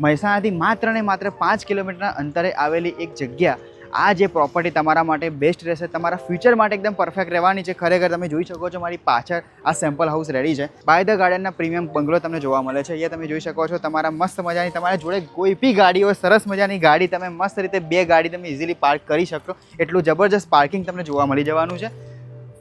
મહેસાણાથી માત્ર ને માત્ર 5 કિલોમીટરના અંતરે આવેલી એક જગ્યા. આ જે પ્રોપર્ટી તમારા માટે બેસ્ટ રહેશે, તમારા ફ્યુચર માટે એકદમ પરફેક્ટ રહેવાની છે. ખરેખર તમે જોઈ શકો છો મારી પાછળ આ સેમ્પલ હાઉસ રેડી છે. બાય ધ ગાર્ડનના પ્રીમિયમ બંગલો તમને જોવા મળે છે. અહીંયા તમે જોઈ શકો છો તમારા મસ્ત મજાની તમારા જોડે કોઈ બી ગાડી હોય, સરસ મજાની ગાડી, તમે મસ્ત રીતે 2 ગાડી તમે ઇઝીલી પાર્ક કરી શકો એટલું જબરજસ્ત પાર્કિંગ તમને જોવા મળી જવાનું છે.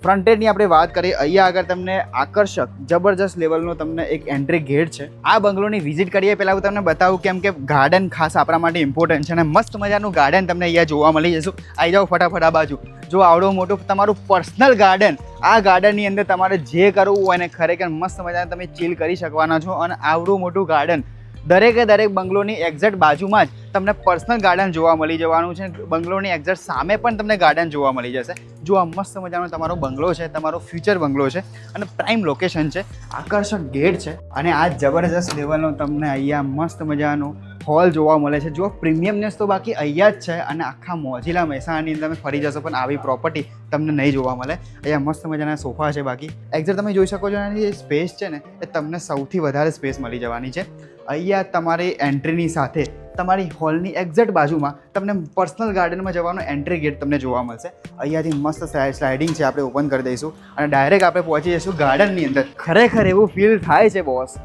ફ્રન્ટેજની આપણે વાત કરીએ, અહીંયા આગળ તમને આકર્ષક જબરજસ્ત લેવલનો તમને એક એન્ટ્રી ગેટ છે. આ બંગલોની વિઝિટ કરીએ પહેલાં હું તમને બતાવું, કેમ કે ગાર્ડન ખાસ આપણા માટે ઇમ્પોર્ટન્ટ છે અને મસ્ત મજાનું ગાર્ડન તમને અહીંયા જોવા મળી જશું. આવી જાઓ ફટાફટ આ બાજુ. જો આવડું મોટું તમારું પર્સનલ ગાર્ડન, આ ગાર્ડનની અંદર તમારે જે કરવું હોય ને ખરેખર મસ્ત મજાના તમે ચીલ કરી શકવાના છો. અને આવડું મોટું ગાર્ડન, દરેકે દરેક બંગલોની એક્ઝેક્ટ બાજુમાં જ તમને પર્સનલ ગાર્ડન જોવા મળી જવાનું છે. બંગલોની એક્ઝેક્ટ સામે પણ તમને ગાર્ડન જોવા મળી જશે. જો આ મસ્ત મજાનો તમારો બંગલો છે, તમારો ફ્યુચર બંગલો છે અને પ્રાઇમ લોકેશન છે, આકર્ષક ગેટ છે અને આ જબરજસ્ત લેવલનો તમને અહીંયા મસ્ત મજાનો હોલ જોવા મળે છે. જો પ્રીમિયમનેસ તો બાકી અહીંયા જ છે અને આખા મોજીલા મહેસાણાની અંદર તમે ફરી જશો પણ આવી પ્રોપર્ટી તમને નહીં જોવા મળે. અહીંયા મસ્ત મજાના સોફા છે. બાકી એક્ઝેક્ટ તમે જોઈ શકો છો એની જે સ્પેસ છે ને એ તમને સૌથી વધારે સ્પેસ મળી જવાની છે. અહીંયા તમારી એન્ટ્રીની સાથે તમારી હોલની એક્ઝેક્ટ બાજુમાં તમને પર્સનલ ગાર્ડનમાં જવાનો એન્ટ્રી ગેટ તમને જોવા મળશે. અહીંયાથી મસ્ત સ્લાઇડિંગ છે, આપણે ઓપન કરી દઈશું અને ડાયરેક્ટ આપણે પહોંચી જઈશું ગાર્ડનની અંદર. ખરેખર એવું ફીલ થાય છે બોસ,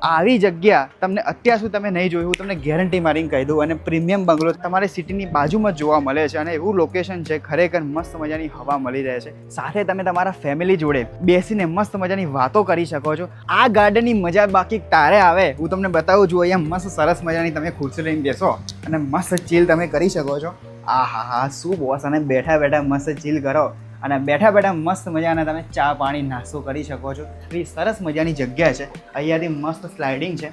આવી જગ્યા તમને અત્યાર સુધી તમે નહીં જોયું, હું તમને ગેરંટી મારીને કહી દઉં. અને પ્રીમિયમ બંગલો તમારી સિટીની બાજુમાં જ જોવા મળે છે અને એવું લોકેશન છે, ખરેખર મસ્ત મજાની હવા મળી રહે છે. સાથે તમે તમારા ફેમિલી જોડે બેસીને મસ્ત મજાની વાતો કરી શકો છો. આ ગાર્ડનની મજા બાકી તારે આવે, હું તમને બતાવું છું. અહીંયા મસ્ત સરસ મજાની તમે ખુરશી લઈને બેસો અને મસ્ત ચીલ તમે કરી શકો છો. આ હા, શું બોસ! અને બેઠા બેઠા મસ્ત ચીલ કરો અને બેઠા બેઠા મસ્ત મજાના તમે ચા પાણી નાસ્તો કરી શકો છો. એવી સરસ મજાની જગ્યા છે. અહીંયાથી મસ્ત સ્લાઇડિંગ છે.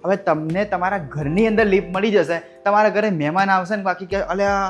હવે તમને તમારા ઘરની અંદર લિફ્ટ મળી જશે. તમારા ઘરે મહેમાન આવશે ને બાકી કે અલ્યા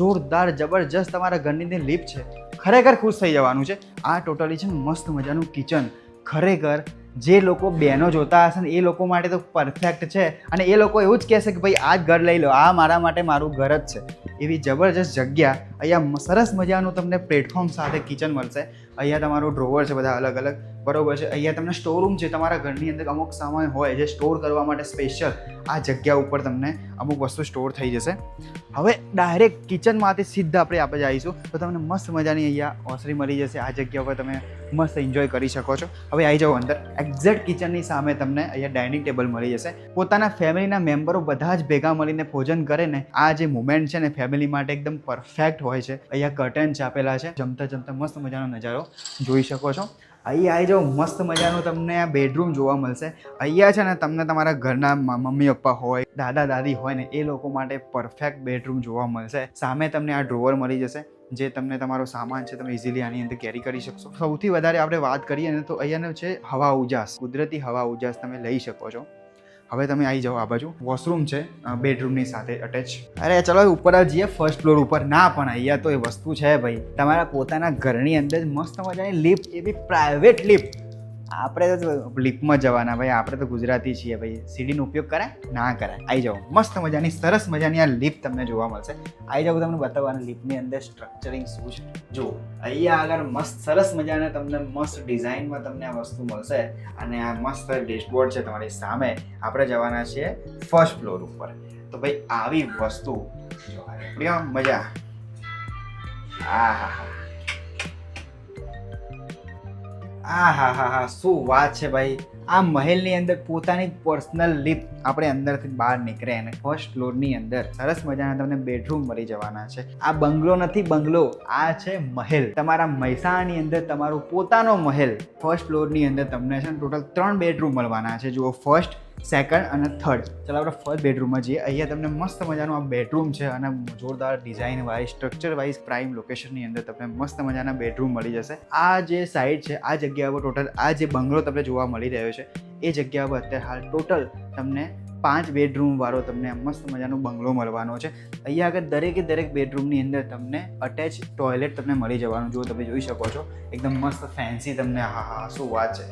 જોરદાર જબરજસ્ત તમારા ઘરની અંદર લિફ્ટ છે, ખરેખર ખુશ થઈ જવાનું છે. આ ટોટલી છે ને મસ્ત મજાનું કિચન. ખરેખર જે લોકો બહેનો જોતા હશે ને એ લોકો માટે તો પરફેક્ટ છે અને એ લોકો એવું જ કહેશે કે ભાઈ આ જ ઘર લઈ લો, આ મારા માટે મારું ઘર જ છે. એવી જબરજસ્ત જગ્યા. અહીંયા સરસ મજાનું તમને પ્લેટફોર્મ સાથે કિચન મળશે. અહીંયા તમારું ડ્રોવર છે બધા અલગ અલગ, બરોબર છે. અહીંયા તમને સ્ટોર રૂમ છે. તમારા ઘરની અંદર અમુક સામાન હોય જે સ્ટોર કરવા માટે સ્પેશિયલ આ જગ્યા ઉપર તમને અમુક વસ્તુ સ્ટોર થઈ જશે. હવે ડાયરેક્ટ કિચનમાંથી સીધા આપણે જઈશું તો તમને મસ્ત મજાની અહીંયા ઓસરી મળી જશે. આ જગ્યા ઉપર તમે મસ્ત એન્જોય કરી શકો છો. હવે આવી જાઓ અંદર. એક્ઝેક્ટ કિચનની સામે તમને અહીંયા ડાઇનિંગ ટેબલ મળી જશે. પોતાના ફેમિલીના મેમ્બરો બધા જ ભેગા મળીને ભોજન કરે ને, આ જે મુમેન્ટ છે ને ફેમિલી માટે એકદમ પરફેક્ટ હોય છે. અહીંયા કર્ટન આપેલા છે. જમતા જમતા મસ્ત મજાનો નજારો જોઈ શકો છો. અહીં આવી જાઓ, મસ્ત મજાનું તમને આ બેડરૂમ જોવા મળશે. અહીંયા છે ને તમને તમારા ઘરના મમ્મી પપ્પા હોય, દાદા દાદી હોય ને એ લોકો માટે પરફેક્ટ બેડરૂમ જોવા મળશે. સામે તમને આ ડ્રોવર મળી જશે જે તમને તમારો સામાન છે તમે ઇઝીલી આની અંદર કેરી કરી શકશો. સૌથી વધારે આપણે વાત કરીએ ને તો અહીંયાનો છે હવા ઉજાસ, કુદરતી હવા ઉજાસ તમે લઈ શકો છો. હવે તમે આવી જાઓ આ બાજુ. વોશરૂમ છે બેડરૂમની સાથે અટેચ. અરે ચલો ઉપર જઈએ ફર્સ્ટ ફ્લોર ઉપર. ના પણ અહીંયા તો એ વસ્તુ છે ભાઈ, તમારા પોતાના ઘરની અંદર મસ્ત મજાની લિફ્ટ, એ બી પ્રાઇવેટ લિફ્ટ. આપણે તો લિફ્ટમાં જવાના ભાઈ, આપણે તો ગુજરાતી છીએ ભાઈ. સીડીનો ઉપયોગ કરાય ના કરાય. આવી જાઓ, મસ્ત મજાની સરસ મજાની આ લિફ્ટ તમને જોવા મળશે. આવી જાઓ, તમને બતાવવાનું લિફ્ટની અંદર સ્ટ્રક્ચરિંગ શું છે. જો અહીંયા આગળ મસ્ત સરસ મજાના તમને મસ્ત ડિઝાઇનમાં તમને આ વસ્તુ મળશે અને આ મસ્ત ડેશબોર્ડ છે તમારી સામે. આપણે જવાના છીએ ફર્સ્ટ ફ્લોર ઉપર. તો ભાઈ આવી વસ્તુ જો મજા. હા, શું વાત છે ભાઈ. આ મહેલની અંદર પોતાની પર્સનલ લિફ્ટ આપણે અંદરથી બહાર નીકળે અને ફર્સ્ટ ફ્લોરની અંદર સરસ મજાના તમને બેડરૂમ મળી જવાના છે. આ બંગલો નથી, બંગલો આ છે મહેલ. તમારા મહેસાણાની અંદર તમારો પોતાનો મહેલ. ફર્સ્ટ ફ્લોરની અંદર તમને છે ને ટોટલ 3 બેડરૂમ મળવાના છે. જુઓ, ફર્સ્ટ, સેકન્ડ અને થર્ડ. ચાલો આપણે ફર્સ્ટ બેડરૂમમાં જઈએ. અહીંયા તમને મસ્ત મજાનું આ બેડરૂમ છે અને જોરદાર design wise, structure wise prime લોકેશનની અંદર તમને મસ્ત મજાના બેડરૂમ મળી જશે. આ જે સાઇડ છે આ જગ્યા પર ટોટલ આ જે બંગલો તમને જોવા મળી રહ્યો છે એ જગ્યા પર અત્યારે હાલ ટોટલ તમને 5 બેડરૂમ વાળો તમને મસ્ત મજાનો બંગલો મળવાનો છે. અહીંયા આગળ દરેકે દરેક બેડરૂમની અંદર તમને અટેચ ટોયલેટ તમને મળી જવાનું. જો તમે જોઈ શકો છો એકદમ મસ્ત ફેન્સી તમને. હા, શું વાત છે.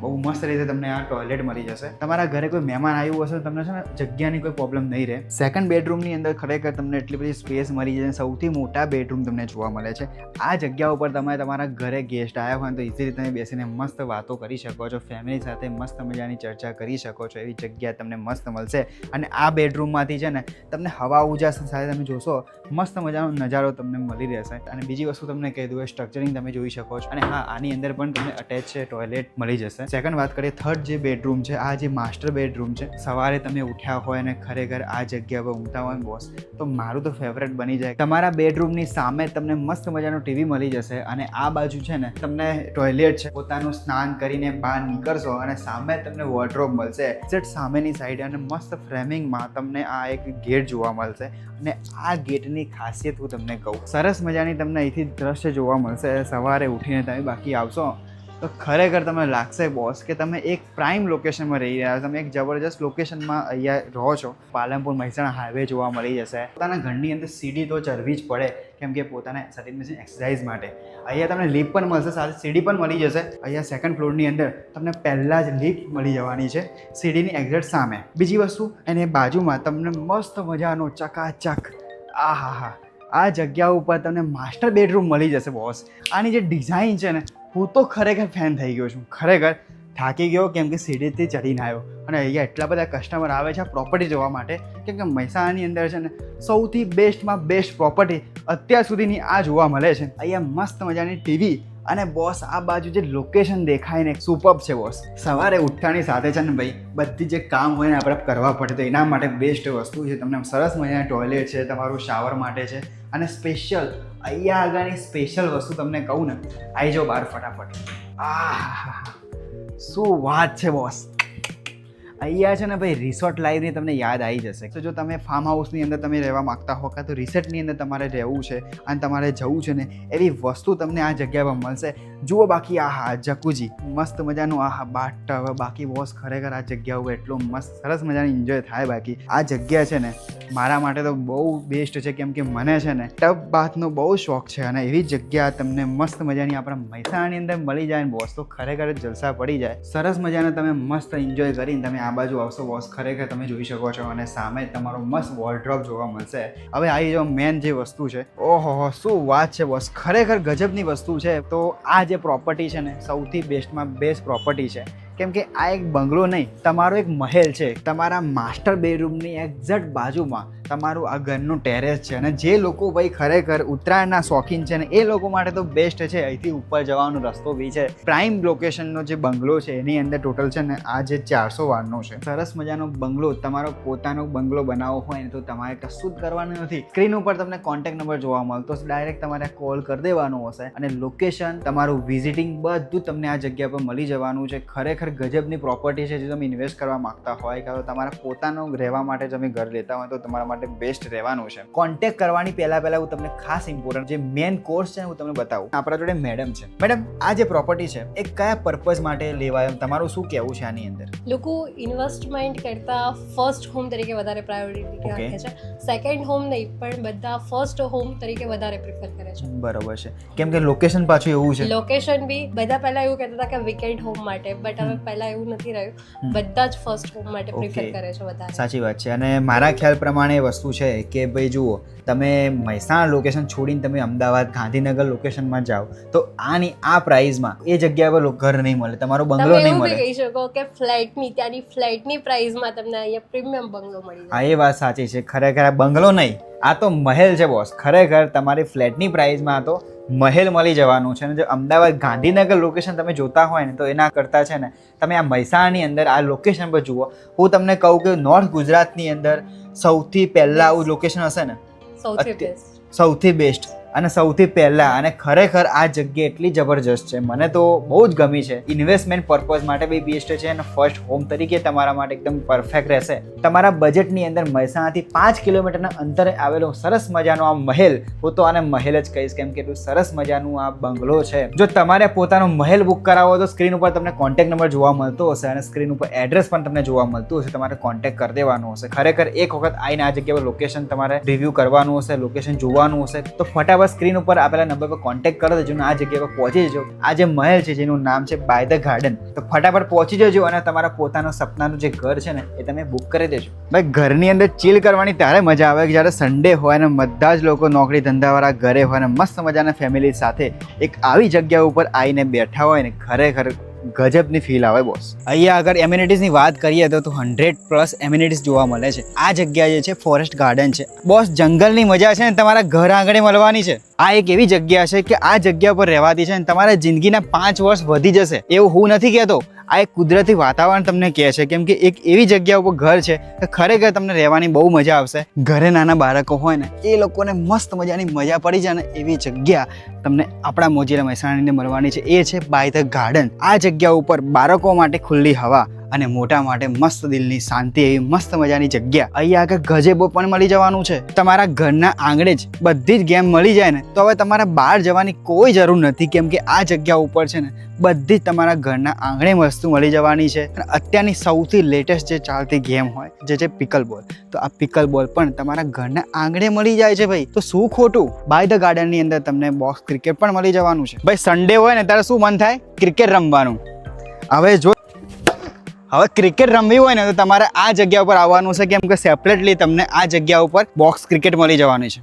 બહુ મસ્ત રીતે તમને આ ટોયલેટ મળી જશે. તમારા ઘરે કોઈ મહેમાન આવ્યું હશે તમને છે ને જગ્યાની કોઈ પ્રોબ્લેમ નહીં રહે. સેકન્ડ બેડરૂમની અંદર ખરેખર તમને એટલી બધી સ્પેસ મળી જાય. સૌથી મોટા બેડરૂમ તમને જોવા મળે છે. આ જગ્યા ઉપર તમે તમારા ઘરે ગેસ્ટ આવ્યા હોય તો ઇઝીલી તમે બેસીને મસ્ત વાતો કરી શકો છો, ફેમિલી સાથે મસ્ત મજાની ચર્ચા કરી શકો છો. એવી જગ્યા તમને મસ્ત મળશે. અને આ બેડરૂમમાંથી છે ને તમને હવા ઉજાસ સાથે તમે જોશો મસ્ત મજાનો નજારો તમને મળી રહેશે. અને બીજી વસ્તુ તમને કહી દઉં, સ્ટ્રક્ચરિંગ તમે જોઈ શકો છો. અને હા, આની અંદર પણ તમને અટેચ ટોયલેટ મળી જશે. સેકન્ડ વાત કરીએ, થર્ડ જે બેડરૂમ છે, આ જે માસ્ટર બેડરૂમ છે. સવારે તમે ઉઠ્યા હોય અને ખરેખર આ જગ્યા પર ઊંઘતા હોય બોસ, તો મારું તો ફેવરેટ બની જાય. તમારા બેડરૂમની સામે તમને મસ્ત મજાનો ટીવી મળી જશે. અને આ બાજુ છે ને તમને ટોયલેટ છે. પોતાનું સ્નાન કરીને બહાર નીકળશો અને સામે તમને વોર્ડરોબ મળશે એક્ઝેક્ટ સામેની સાઈડ. અને મસ્ત ફ્રેમિંગમાં તમને આ એક ગેટ જોવા મળશે. અને આ ગેટની ખાસિયત હું તમને કહું, સરસ મજાની તમને અહીંથી દ્રશ્ય જોવા મળશે. સવારે ઉઠીને તમે બાકી આવશો તો ખરેખર તમને લાગશે બોસ કે તમે એક પ્રાઇમ લોકેશનમાં રહી રહ્યા છો. તમે એક જબરજસ્ત લોકેશનમાં અહીંયા રહો છો. પાલનપુર મહેસાણા હાઈવે જોવા મળી જશે. પોતાના ઘરની અંદર સીડી તો ચડવી જ પડે, કેમ કે પોતાના શરીરની એક્સરસાઇઝ માટે. અહીંયા તમને લિફ્ટ પણ મળશે, સાથે સીડી પણ મળી જશે. અહીંયા સેકન્ડ ફ્લોરની અંદર તમને પહેલાં જ લિફ્ટ મળી જવાની છે સીડીની એક્ઝેક્ટ સામે. બીજી વસ્તુ, એની બાજુમાં તમને મસ્ત મજાનો ચકાચક આ જગ્યા ઉપર તમને માસ્ટર બેડરૂમ મળી જશે બોસ. આની જે ડિઝાઇન છે ને, હું તો ખરેખર ફેન થઈ ગયો છું. ખરેખર થાકી ગયો કેમ કે સીડીથી ચડીને આવ્યો. અને અહીંયા એટલા બધા કસ્ટમર આવે છે આ પ્રોપર્ટી જોવા માટે, કેમ કે મહેસાણાની અંદર છે ને સૌથી બેસ્ટમાં બેસ્ટ પ્રોપર્ટી અત્યાર સુધીની આ જોવા મળે છે. અહીંયા મસ્ત મજાની ટીવી અને બોસ આ બાજુ જે લોકેશન દેખાય ને સુપર્બ છે બોસ. સવારે ઉઠતાની સાથે છે ને ભાઈ બધી જે કામ હોય ને આપણે કરવા પડે તો એના માટે બેસ્ટ વસ્તુ છે. તમને સરસ મજાના ટોયલેટ છે, તમારું શાવર માટે છે. અને સ્પેશિયલ અહીંયા આગળની સ્પેશિયલ વસ્તુ તમને કહું ને, આવી જાઓ બહાર ફટાફટ. શું વાત છે બોસ. અહીંયા છે ને ભાઈ રિસોર્ટ લાઈફની તમને યાદ આવી જશે. તો જો તમે ફાર્મ હાઉસની અંદર તમે રહેવા માગતા હો કાં તો રિસોર્ટની અંદર તમારે રહેવું છે અને તમારે જવું છે ને, એવી વસ્તુ તમને આ જગ્યા પર મળશે. જુઓ બાકી જકુજી મસ્ત મજાનું બાથ. બાકી બોસ ખરેખર આ જગ્યા ઉપર એટલો મસ્ત સરસ મજાની એન્જોય થાય. બાકી આ જગ્યા છે ને મારા માટે તો બહુ બેસ્ટ છે, કેમ કે મને છે ને ટબ બાથનો બહુ શોખ છે. અને એવી જગ્યા તમને મસ્ત મજાની આપણા મહેસાણાની અંદર મળી જાય ને બોસ, તો ખરેખર જલસા પડી જાય. સરસ મજાને તમે મસ્ત એન્જોય કરીને તમે આ બાજુ આવશો બોસ, ખરેખર તમે જોઈ શકો છો. અને સામે તમારો મસ્ત વોર્ડરોબ જોવા મળશે. હવે આવી જો મેન જે વસ્તુ છે, ઓહો શું વાત છે બોસ, ખરેખર ગજબની વસ્તુ છે. તો આ જે પ્રોપર્ટી છે ને સૌથી બેસ્ટમાં બેસ્ટ પ્રોપર્ટી છે, કેમ કે આ એક બંગલો નહીં, તમારો એક મહેલ છે. તમારા માસ્ટર બેડરૂમની એક્ઝેક્ટ બાજુમાં તમારું આ ઘરનું ટેરેસ છે. અને જે લોકો ભાઈ ખરેખર ઉત્તરાયણના શોખીન છે ને એ લોકો માટે તો બેસ્ટ છે. અહીંથી ઉપર જવાનો રસ્તો બી છે. પ્રાઇમ લોકેશનનો જે બંગલો છે એની અંદર ટોટલ છે ને આ જે 400 વારનો છે. સરસ મજાનો બંગલો, તમારો પોતાનો બંગલો બનાવવો હોય ને તો તમારે કશું જ કરવાનું નથી. સ્ક્રીન ઉપર તમને કોન્ટેક્ટ નંબર જોવા મળતો, ડાયરેક્ટ તમારે કોલ કરી દેવાનો હશે. અને લોકેશન, તમારું વિઝિટિંગ બધું તમને આ જગ્યા પર મળી જવાનું છે. ખરેખર ગજબની પ્રોપર્ટી છે. જો તમે ઇન્વેસ્ટ કરવા માંગતા હોય કાં તો તમારા પોતાનું રહેવા માટે તમે ઘર લેતા હોય તો તમારા માટે બેસ્ટ રહેવાનું છે. કોન્ટેક્ટ કરવાની પહેલા હું તમને ખાસ ઇમ્પોર્ટન્ટ જે મેન કોર્સ છે હું તમને બતાવું. આપણા જોડે મેડમ છે. મેડમ, આ જે પ્રોપર્ટી છે એ કયા પર્પઝ માટે લેવાય, તમારું શું કહેવું છે આની અંદર? લોકો ઇન્વેસ્ટમેન્ટ કરતા ફર્સ્ટ હોમ તરીકે વધારે પ્રાયોરિટી રાખે છે. સેકન્ડ હોમ નહીં, પણ બધા ફર્સ્ટ હોમ તરીકે વધારે પ્રિફર કરે છે. બરોબર છે, કેમ કે લોકેશન પાછું એવું છે. લોકેશન બી બધા પહેલા એવું કહેતા હતા કે વીકેન્ડ હોમ માટે, બટ હવે પહેલા એવું નથી રહ્યું. બધા જ ફર્સ્ટ હોમ માટે પ્રિફર કરે છે વધારે. સાચી વાત છે. અને મારા ખ્યાલ પ્રમાણે વસ્તુ છે કે ભાઈ જુઓ, તમે મહેસાણા લોકેશન છોડીને તમે અમદાવાદ, ગાંધીનગર લોકેશનમાં જાઓ તો આની આ પ્રાઇસમાં એ જગ્યા પર ઘર નહીં મળે, તમારો બંગલો નહીં મળે. તમે કહી શકો કે ફ્લેટની ત્યાંની ફ્લેટની પ્રાઇસમાં તમને અહીંયા પ્રીમિયમ બંગલો મળી જાય. હા, એ વાત સાચી છે. ખરેખર આ બંગલો નહીં, આ તો મહેલ છે બોસ. ખરેખર તમારી ફ્લેટની પ્રાઇસમાં તો મહેલ મળી જવાનું છે. અને જો અમદાવાદ, ગાંધીનગર લોકેશન તમે જોતા હોય ને તો એના કરતાં છે ને તમે આ મહેસાણાની અંદર આ લોકેશન પર જુઓ. હું તમને કહું કે નોર્થ ગુજરાતની અંદર સૌથી પહેલાં આવું લોકેશન હશે ને, સૌથી બેસ્ટ અને સૌથી પહેલાં. અને ખરેખર આ જગ્યા એટલી જબરજસ્ત છે, મને તો બહુ જ ગમી છે. ઇન્વેસ્ટમેન્ટ પર્પઝ માટે બી બેસ્ટ છે અને ફર્સ્ટ હોમ તરીકે તમારા માટે એકદમ પરફેક્ટ રહેશે. તમારા બજેટની અંદર મહેસાણાથી 5 કિલોમીટરના અંતરે આવેલો સરસ મજાનો આ મહેલ, હું તો આને મહેલ જ કહીશ કેમ કે એટલું સરસ મજાનું આ બંગલો છે. જો તમારે પોતાનો મહેલ બુક કરાવો તો સ્ક્રીન ઉપર તમને કોન્ટેક્ટ નંબર જોવા મળતો હશે અને સ્ક્રીન ઉપર એડ્રેસ પણ તમને જોવા મળતું હશે. તમારે કોન્ટેક્ટ કરી દેવાનું હશે. ખરેખર એક વખત આવીને આ જગ્યા પર લોકેશન તમારે રિવ્યૂ કરવાનું હશે, લોકેશન જોવાનું હશે તો ફટાફટ ફટાફટ સ્ક્રીન ઉપર આપેલા નંબર પર કોન્ટેક્ટ કરો તો જેનું આ જગ્યા પર પહોંચી જજો. આ જે મહેલ છે જેનું નામ છે બાય ધ ગાર્ડન, તો ફટાફટ પહોંચી જજો અને તમારા પોતાનું સપનાનું જે ઘર છે ને એ તમે બુક કરી દેજો. ભાઈ ઘરની અંદર ચીલ કરવાની ત્યારે મજા આવે કે જ્યારે સન્ડે હોય ને બધા જ લોકો નોકરી ધંધાવાળા ઘરે હોય ને મસ્ત મજાના ફેમિલી સાથે એક આવી જગ્યા ઉપર આવીને બેઠા હોય ને ખરેખર ગજબની ફીલ આવે બોસ. અહીંયા આગળ એમ્યુનિટીઝની વાત કરીએ તો 100+ એમ્યુનિટીઝ જોવા મળે છે. આ જગ્યા જે છે ફોરેસ્ટ ગાર્ડન છે બોસ. જંગલની મજા છે ને તમારા ઘર આંગણે મળવાની છે. આ એક એવી જગ્યા છે કે આ જગ્યા પર રહેવાથી છે ને તમારા જિંદગીના 5 વર્ષ વધી જશે એવું હું નથી કહેતો. આ એક કુદરતી વાતાવરણ તમને કહે છે, કેમ કે એક એવી જગ્યા ઉપર ઘર છે કે ખરેખર તમને રહેવાની બહુ મજા આવશે. ઘરે નાના બાળકો હોય ને એ લોકોને મસ્ત મજાની મજા પડી જાય ને એવી જગ્યા તમને આપણા મોજીલા મહેસાણાની મળવાની છે. એ છે બાય ધ ગાર્ડન. આ જગ્યા ઉપર બાળકો માટે ખુલ્લી હવા અને મોટા માટે મસ્ત દિલની શાંતિ એવી મસ્ત મજાની જગ્યા. અહીંયા આગળ ગજેબો પણ મળી જવાનું છે. તમારા ઘરના આંગણે જ બધી જ ગેમ મળી જાય ને તો હવે તમારે બહાર જવાની કોઈ જરૂર નથી, કેમ કે આ જગ્યા ઉપર છે ને બધી જ તમારા ઘરના આંગણે વસ્તુ મળી જવાની છે. અને અત્યારની સૌથી લેટેસ્ટ જે ચાલતી ગેમ હોય જે છે પિકલ બોલ, તો આ પિકલ બોલ પણ તમારા ઘરના આંગણે મળી જાય છે ભાઈ. તો શું ખોટું? બાય ધ ગાર્ડનની અંદર તમને બોક્સ ક્રિકેટ પણ મળી જવાનું છે. ભાઈ સન્ડે હોય ને ત્યારે શું મન થાય? ક્રિકેટ રમવાનું. હવે ક્રિકેટ રમવી હોય ને તો તમારે આ જગ્યા ઉપર આવવાનું છે, કેમ કે સેપરેટલી તમને આ જગ્યા ઉપર બોક્સ ક્રિકેટ મળી જવાની છે.